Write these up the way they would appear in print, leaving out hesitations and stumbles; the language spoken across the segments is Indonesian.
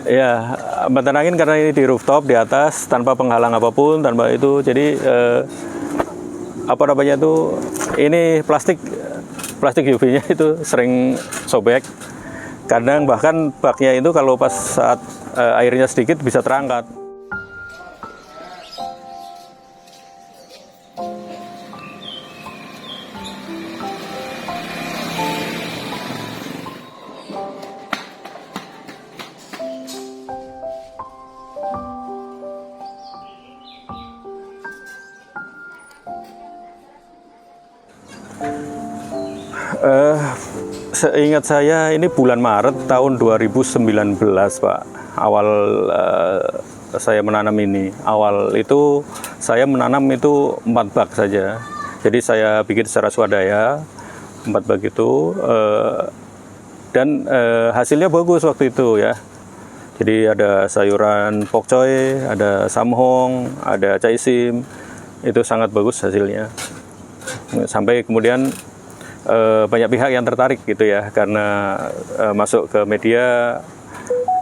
Ya, batan angin karena ini di rooftop di atas tanpa penghalang apapun, tanpa itu. Jadi apa namanya tuh? Ini plastik UV-nya itu sering sobek. Kadang bahkan baknya itu kalau pas saat airnya sedikit bisa terangkat. Seingat saya ini bulan Maret tahun 2019 Pak, awal saya menanam ini. Awal itu saya menanam itu 4 bak saja. Jadi saya bikin secara swadaya 4 bak itu dan hasilnya bagus waktu itu ya. Jadi ada sayuran pokcoy, ada samhong, ada caisim, itu sangat bagus hasilnya. Sampai kemudian banyak pihak yang tertarik gitu ya, karena masuk ke media,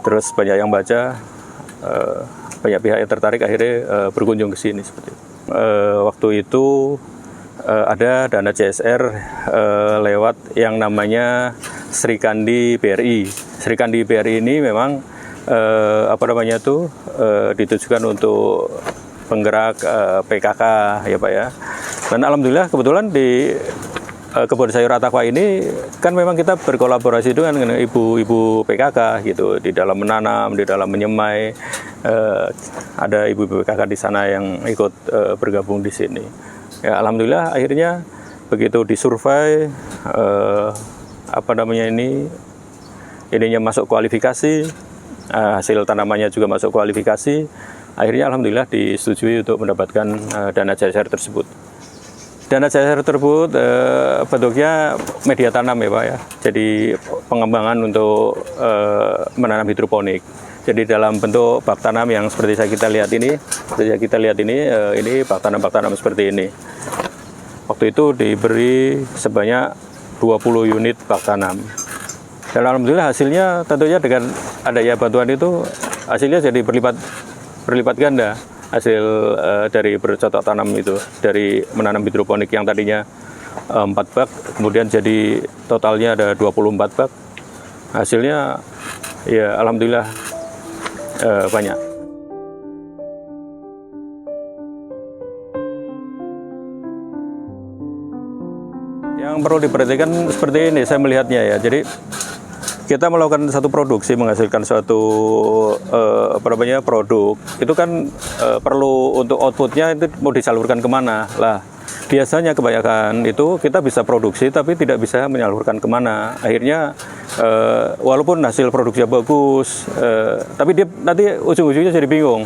terus banyak yang baca, banyak pihak yang tertarik akhirnya berkunjung ke sini seperti itu. Waktu itu ada dana CSR lewat yang namanya Sri Kandi BRI. Sri Kandi BRI ini memang ditujukan untuk penggerak PKK ya Pak ya. Dan alhamdulillah kebetulan di kebun sayur Atakwa ini kan memang kita berkolaborasi dengan ibu-ibu PKK gitu, di dalam menanam, di dalam menyemai. Ada ibu-ibu PKK di sana yang ikut bergabung di sini. Ya, alhamdulillah akhirnya begitu disurvei ininya masuk kualifikasi, hasil tanamannya juga masuk kualifikasi. Akhirnya alhamdulillah disetujui untuk mendapatkan dana CSR tersebut. Dana CSR tersebut bentuknya media tanam ya Pak ya. Jadi pengembangan untuk menanam hidroponik. Jadi dalam bentuk bak tanam yang seperti kita lihat ini, ini bak tanam seperti ini. Waktu itu diberi sebanyak 20 unit bak tanam. Dan alhamdulillah hasilnya tentunya dengan adanya bantuan itu hasilnya jadi berlipat ganda. Hasil dari bercocok tanam itu, dari menanam hidroponik yang tadinya 4 bak, kemudian jadi totalnya ada 24 bak. Hasilnya ya alhamdulillah banyak. Yang perlu diperhatikan seperti ini saya melihatnya ya. Jadi kita melakukan satu produksi, menghasilkan suatu produk, itu kan perlu untuk outputnya itu mau disalurkan kemana lah. Biasanya kebanyakan itu kita bisa produksi tapi tidak bisa menyalurkan kemana. Akhirnya walaupun hasil produksinya bagus, tapi dia nanti ujung-ujungnya jadi bingung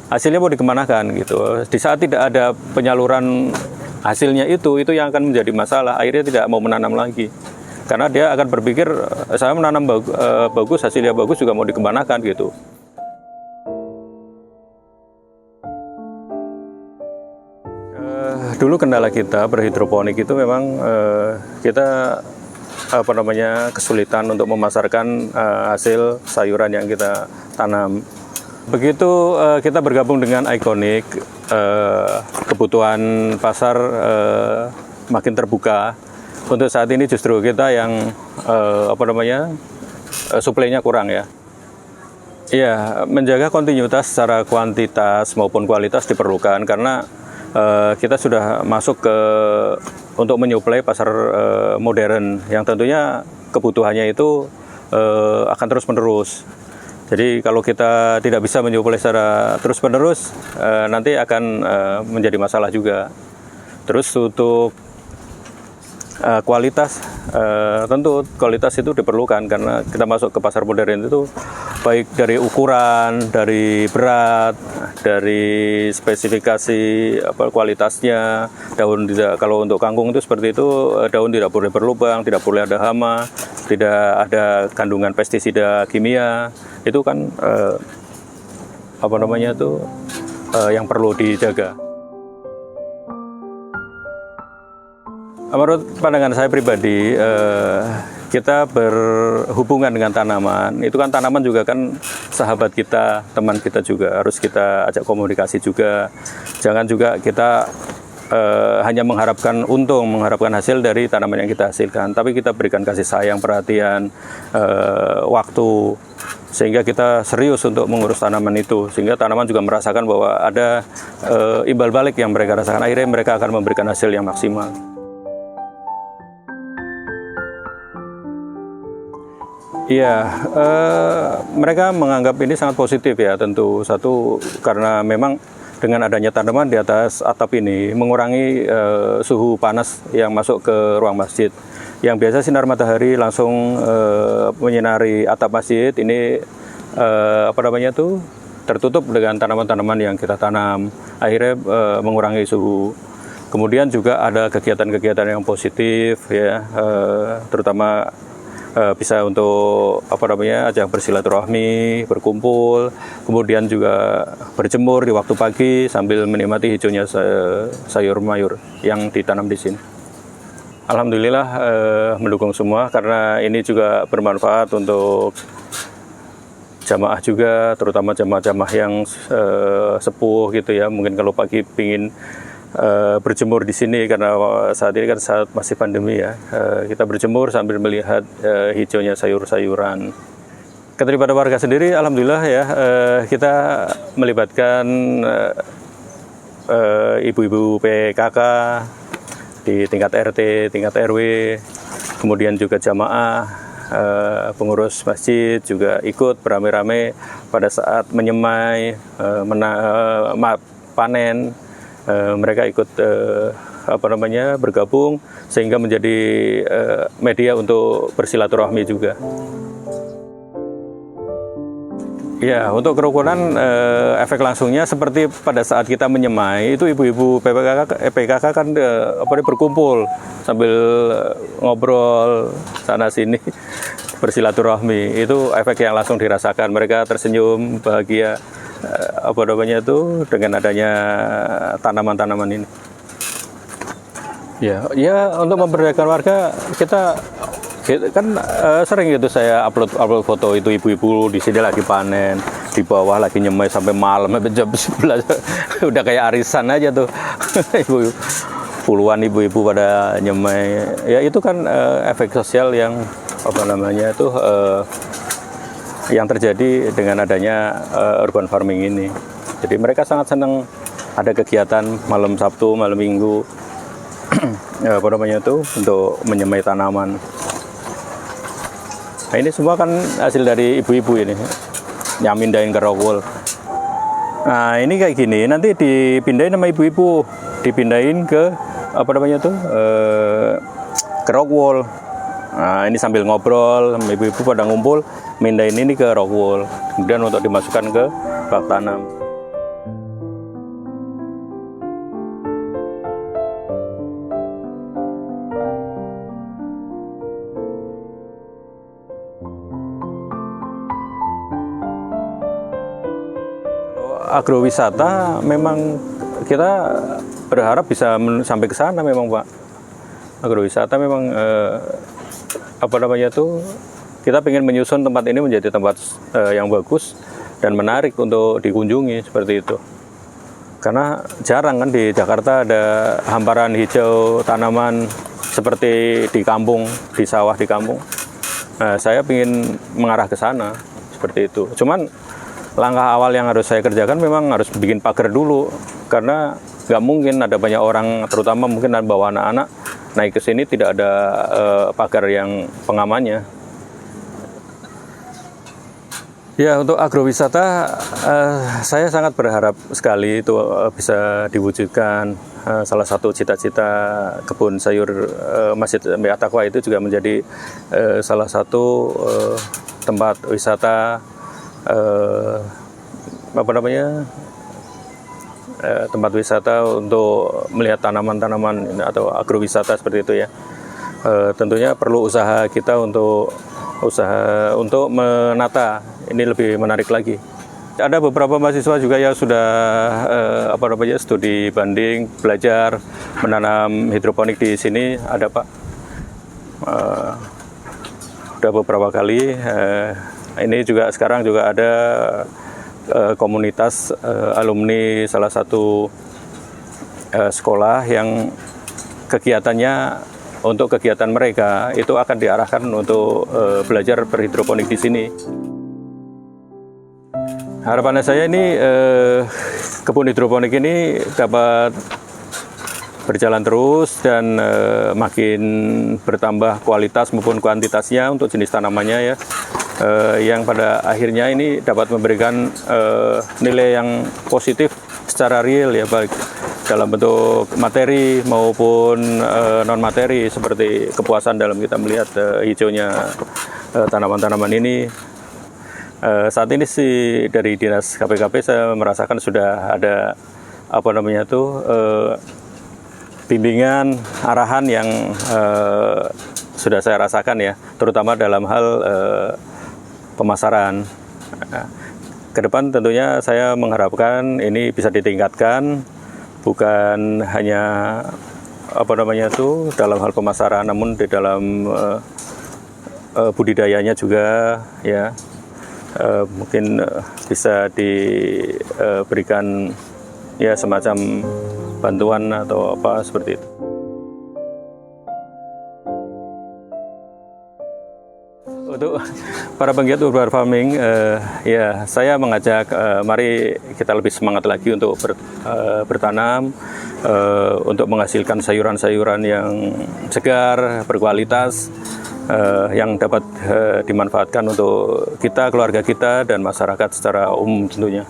hasilnya mau dikemanakan gitu. Di saat tidak ada penyaluran hasilnya itu yang akan menjadi masalah. Akhirnya tidak mau menanam lagi. Karena dia akan berpikir, saya menanam bagus, hasilnya bagus juga mau dikembangkan gitu. Dulu kendala kita berhidroponik itu memang kita kesulitan untuk memasarkan hasil sayuran yang kita tanam. Begitu kita bergabung dengan Iconic, kebutuhan pasar makin terbuka. Untuk saat ini justru kita yang suplainya kurang ya. Iya, menjaga kontinuitas secara kuantitas maupun kualitas diperlukan karena kita sudah masuk untuk menyuplai pasar modern yang tentunya kebutuhannya itu akan terus-menerus. Jadi kalau kita tidak bisa menyuplai secara terus-menerus, nanti akan menjadi masalah juga. Terus untuk kualitas, tentu kualitas itu diperlukan karena kita masuk ke pasar modern itu baik dari ukuran, dari berat, dari spesifikasi kualitasnya. Daun tidak, kalau untuk kangkung itu seperti itu, daun tidak boleh berlubang, tidak boleh ada hama, tidak ada kandungan pestisida kimia. Itu kan yang perlu dijaga. Menurut pandangan saya pribadi, kita berhubungan dengan tanaman. Itu kan tanaman juga kan sahabat kita, teman kita juga, harus kita ajak komunikasi juga. Jangan juga kita hanya mengharapkan untung, mengharapkan hasil dari tanaman yang kita hasilkan, tapi kita berikan kasih sayang, perhatian, waktu, sehingga kita serius untuk mengurus tanaman itu, sehingga tanaman juga merasakan bahwa ada imbal balik yang mereka rasakan. Akhirnya mereka akan memberikan hasil yang maksimal. Iya, mereka menganggap ini sangat positif ya, tentu. Satu, karena memang dengan adanya tanaman di atas atap ini mengurangi suhu panas yang masuk ke ruang masjid. Yang biasa sinar matahari langsung menyinari atap masjid, ini tertutup dengan tanaman-tanaman yang kita tanam. Akhirnya mengurangi suhu. Kemudian juga ada kegiatan-kegiatan yang positif ya, terutama bisa untuk ajang bersilaturahmi, berkumpul, kemudian juga berjemur di waktu pagi sambil menikmati hijaunya sayur mayur yang ditanam di sini. Alhamdulillah mendukung semua, karena ini juga bermanfaat untuk jamaah juga, terutama jamaah-jamaah yang sepuh gitu ya. Mungkin kalau pagi pingin berjemur di sini, karena saat ini kan saat masih pandemi ya, kita berjemur sambil melihat hijaunya sayur-sayuran. Daripada warga sendiri, alhamdulillah ya, kita melibatkan ibu-ibu PKK di tingkat RT, tingkat RW, kemudian juga jamaah, pengurus masjid juga ikut beramai-ramai pada saat menyemai, panen. Mereka ikut bergabung, sehingga menjadi media untuk bersilaturahmi juga. Ya, untuk kerukunan efek langsungnya seperti pada saat kita menyemai itu, ibu-ibu PKK kan berkumpul sambil ngobrol sana sini, bersilaturahmi. Itu efek yang langsung dirasakan. Mereka tersenyum bahagia dengan adanya tanaman-tanaman ini. Ya untuk memberdayakan warga, kita kan sering gitu saya upload foto itu, ibu-ibu di sini lagi panen, di bawah lagi nyemai sampai malam, sampai jam 11 udah kayak arisan aja tuh. Ibu, puluhan ibu-ibu pada nyemai. Ya itu kan efek sosial yang yang terjadi dengan adanya urban farming ini. Jadi mereka sangat senang ada kegiatan malam Sabtu, malam Minggu untuk menyemai tanaman. Nah, ini semua kan hasil dari ibu-ibu ini, nyamindahin ke rockwool. Nah, ini kayak gini, nanti dipindahin sama ibu-ibu, dipindahin ke ke rockwool. Nah, ini sambil ngobrol, ibu-ibu pada ngumpul, mindahin ini ke rockwool, kemudian untuk dimasukkan ke bak tanam. Agrowisata memang kita berharap bisa sampai ke sana memang, Pak. Agrowisata memang kita ingin menyusun tempat ini menjadi tempat yang bagus dan menarik untuk dikunjungi seperti itu. Karena jarang kan di Jakarta ada hamparan hijau tanaman seperti di kampung, di sawah di kampung. Nah, saya ingin mengarah ke sana seperti itu. Cuman langkah awal yang harus saya kerjakan memang harus bikin pagar dulu, karena nggak mungkin ada banyak orang, terutama mungkin bawa anak-anak naik ke sini tidak ada pagar yang pengamannya. Ya, untuk agrowisata saya sangat berharap sekali itu bisa diwujudkan. Salah satu cita-cita kebun sayur Masjid At-Taqwa itu juga menjadi salah satu tempat wisata, tempat wisata untuk melihat tanaman-tanaman atau agrowisata seperti itu ya. Tentunya perlu usaha kita untuk menata ini lebih menarik lagi. Ada beberapa mahasiswa juga yang sudah studi banding, belajar menanam hidroponik di sini, ada Pak. udah beberapa kali. Ini juga sekarang juga ada komunitas alumni salah satu sekolah yang kegiatannya untuk kegiatan mereka itu akan diarahkan untuk belajar berhidroponik di sini. Harapannya saya ini kebun hidroponik ini dapat berjalan terus dan makin bertambah kualitas maupun kuantitasnya untuk jenis tanamannya ya, yang pada akhirnya ini dapat memberikan nilai yang positif secara real ya, baik dalam bentuk materi maupun non materi, seperti kepuasan dalam kita melihat hijaunya tanaman-tanaman ini. Saat ini sih dari Dinas KPKP saya merasakan sudah ada bimbingan, arahan yang sudah saya rasakan ya, terutama dalam hal pemasaran. Ke depan tentunya saya mengharapkan ini bisa ditingkatkan, bukan hanya dalam hal pemasaran, namun di dalam budidayanya juga ya. Mungkin bisa diberikan ya semacam bantuan atau apa seperti itu. Untuk para penggiat urban farming, ya saya mengajak mari kita lebih semangat lagi untuk bertanam, untuk menghasilkan sayuran-sayuran yang segar, berkualitas, yang dapat dimanfaatkan untuk kita, keluarga kita, dan masyarakat secara umum tentunya.